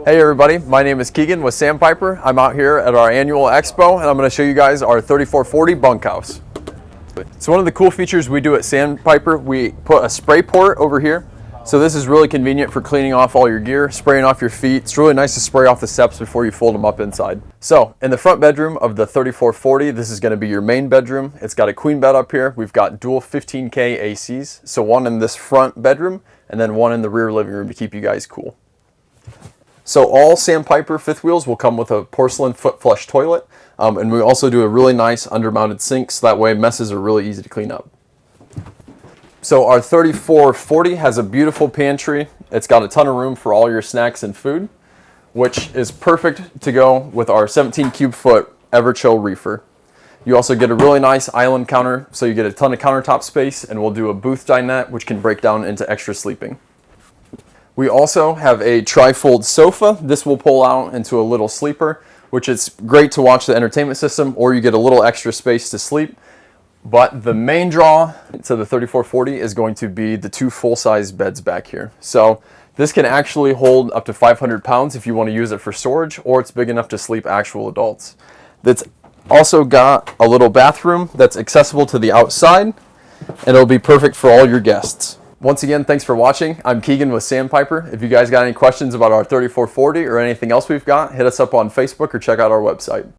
Hey everybody, my name is Keegan with Sandpiper. I'm out here at our annual expo and I'm going to show you guys our 3440 bunkhouse. So one of the cool features we do at Sandpiper, we put a spray port over here. So this is really convenient for cleaning off all your gear, spraying off your feet. It's really nice to spray off the steps before you fold them up inside. So in the front bedroom of the 3440, this is going to be your main bedroom. It's got a queen bed up here. We've got dual 15K ACs. So one in this front bedroom and then one in the rear living room to keep you guys cool. So all Sandpiper fifth wheels will come with a porcelain foot flush toilet, and we also do a really nice undermounted sink, so that way messes are really easy to clean up. So our 3440 has a beautiful pantry. It's got a ton of room for all your snacks and food, which is perfect to go with our 17 cube foot Everchill reefer. You also get a really nice island counter, so you get a ton of countertop space, and we'll do a booth dinette, which can break down into extra sleeping. We also have a tri-fold sofa. This will pull out into a little sleeper, which is great to watch the entertainment system, or you get a little extra space to sleep. But the main draw to the 3440 is going to be the two full-size beds back here. So this can actually hold up to 500 pounds if you want to use it for storage, or it's big enough to sleep actual adults. It's also got a little bathroom that's accessible to the outside, and it'll be perfect for all your guests. Once again, thanks for watching. I'm Keegan with Sandpiper. If you guys got any questions about our 3440 or anything else we've got, hit us up on Facebook or check out our website.